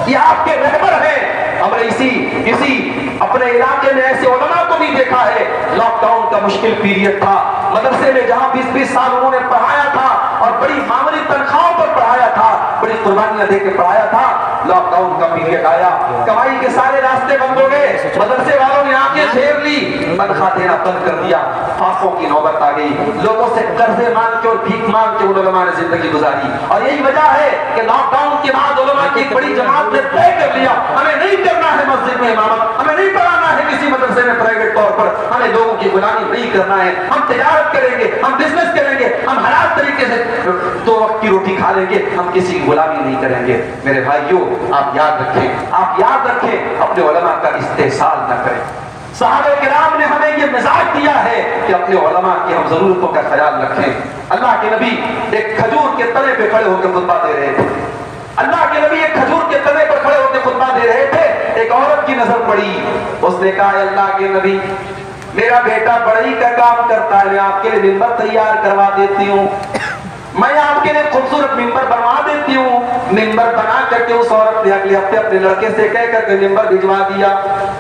A: یہ آپ کے رہبر ہیں. ہم نے اسی اپنے علاقے میں ایسے علماء کو بھی دیکھا ہے. لاک ڈاؤن کا مشکل پیریڈ تھا, مدرسے میں جہاں 20-20 سال انہوں نے پڑھایا تھا اور بڑی معمولی تنخواہوں پر پڑھایا تھا, بڑی قربانیاں دے کے پڑھایا تھا. لاک ڈاؤن کا پیریڈ آیا, کمائی کے سارے راستے بند ہو گئے, مدرسے والوں نے آنکھیں پھیر لی, تنخواہ دینا بند کر دیا, فاقوں کی نوبت آ گئی, لوگوں سے قرضے مانگ کے اور بھیک مانگ کے علماء نے زندگی گزاری. اور یہی وجہ ہے کہ لاک ڈاؤن کے بعد علماء کی ایک بڑی جماعت نے طے کر لیا ہمیں نہیں کرنا ہے مسجد میں امامت, ہمیں نہیں پڑھانا ہے کسی مدرسے میں پرائیویٹ طور پر, ہمیں لوگوں کی غلامی نہیں کرنا ہے. ہم تجارت کریں گے, ہم بزنس کریں گے, ہم حلال طریقے سے 2 وقت کی روٹی کھا لیں گے, ہم کسی کی غلامی نہیں کریں گے. میرے بھائیوں, آپ یاد رکھیں اپنے علماء کا استحسان نہ کریں. صحابہ کرام نے ہمیں یہ مزاج دیا ہے کہ اپنے علماء کی ہم ضرورتوں کا خیال رکھیں. اللہ کے نبی ایک کھجور کے تنے پہ کھڑے ہو کے خطبہ دے رہے تھے. اللہ کے نبی ایک کھجور کے تنے پر کھڑے ہو کے خطبہ دے رہے تھے. ایک عورت کی نظر پڑی, اس نے کہا اللہ کے نبی میرا بیٹا بڑھئی کا کام کرتا ہے, میں آپ کے لیے ممبر تیار کروا دیتی ہوں, میں آپ کے لیے خوبصورت ممبر بنوا دیتی ہوں. ممبر بنا کر کے اس عورت نے اگلے ہفتے اپنے لڑکے سے کہہ کر کے ممبر بھجوا دیا.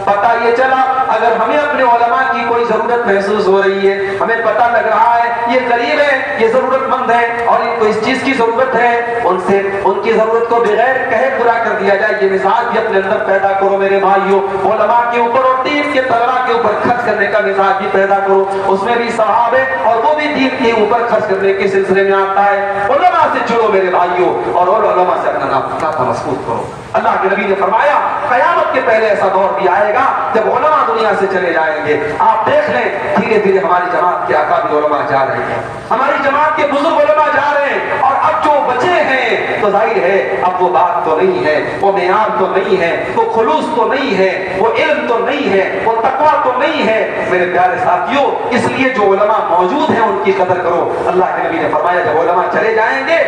A: پتہ یہ چلا اگر ہمیں اپنے علماء کی کوئی ضرورت ضرورت محسوس ہو رہی ہے, ہمیں پتہ لگ رہا ہے یہ غریب ہے, یہ ضرورت مند ہے اور ان کو اس چیز کی ضرورت ہے, ان کی ضرورت کو بغیر کہے پورا کر دیا جائے, یہ مزاج بھی اپنے اندر پیدا کرو میرے بھائیوں. علماء کے اوپر اور دین کے طلباء کے اوپر خرچ کرنے کا مزاج بھی پیدا کرو, اس میں بھی ثواب ہے اور وہ بھی دین کے اوپر خرچ کرنے کے سلسلے میں آتا ہے. علماء سے جڑو میرے بھائیوں اور علماء سے اپنا ناطہ مضبوط کرو. اللہ کے نبی نے فرمایا قیامت کے پہلے ایسا دور بھی آئے گا جب علماء دنیا سے چلے جائیں گے. آپ دیکھ لیں دھیرے دھیرے ہماری جماعت کے اکابر علماء جا رہے ہیں, ہماری جماعت کے بزرگ علماء جا رہے ہیں, اور اب جو بچے ہیں تو ظاہر ہے اب وہ بات تو نہیں ہے, وہ معیار تو نہیں ہے, وہ خلوص تو نہیں ہے, وہ علم تو نہیں ہے, وہ تقویٰ تو نہیں ہے. میرے پیارے ساتھیوں, اس لیے جو علماء موجود ہیں ان کی قدر کرو. اللہ کے نبی نے فرمایا جب علماء چلے جائیں گے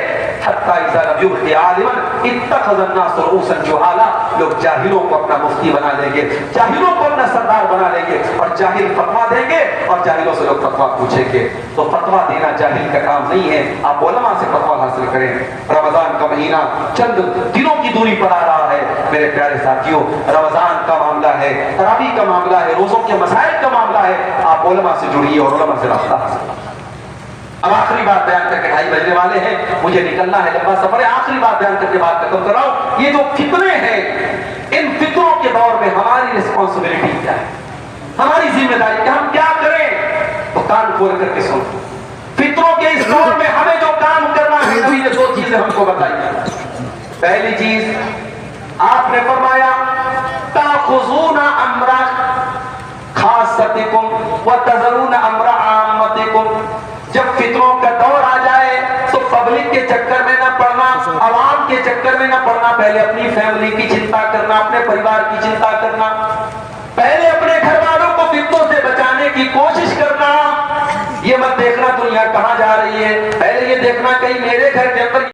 A: حتیٰ اذا لم یبق عالما اتخذ الناس رؤوسا جہالا, لوگ جاہلوں کو اپنا مفتی بنا لیں گے, جاہلوں کو اپنا سردار بنا لیں گے, اور جاہل فتوا دیں گے اور جاہلوں سے لوگ فتوا پوچھیں گے. تو فتوا دینا جاہل کا کام نہیں ہے, آپ علماء سے فتوا حاصل کریں. رمضان کا مہینہ چند دنوں کی دوری پر آ رہا ہے. میرے پیارے ساتھیوں, رمضان کا معاملہ ہے, تراویح کا معاملہ ہے, روزوں کے مسائل کا معاملہ ہے. آپ علماء سے جڑیے اور علماء سے رابطہ حاصل کریں. اب آخری بات بیان کر کے 2:30 بجنے والے ہیں, مجھے نکلنا ہے, لمبا سفر ہے. آخری بات بیان کر کے بات ختم کر رہا ہوں. یہ جو فتنے ہیں, ان فتنوں کے دور میں ہماری رسپانسبلٹی کیا ہے, ہماری ذمہ داری کہ ہم کیا کریں؟ تو کان کھول کر کے سنو. فتنوں کے اس دور میں ہمیں جو کام کرنا ہے, نبی نے 2 چیزیں ہم کو بتائی. پہلی چیز آپ نے فرمایا تاخذون امر خاصتکم وتذرون امر عامتکم. جب فتنوں کا دور آ جائے تو پبلک کے چکر میں نہ پڑنا, عوام کے چکر میں نہ پڑنا, پہلے اپنی فیملی کی چنتا کرنا, اپنے پریوار کی چنتا کرنا, پہلے اپنے گھر والوں کو فتنوں سے بچانے کی کوشش کرنا. یہ مت دیکھنا دنیا کہاں جا رہی ہے, پہلے یہ دیکھنا کہیں میرے گھر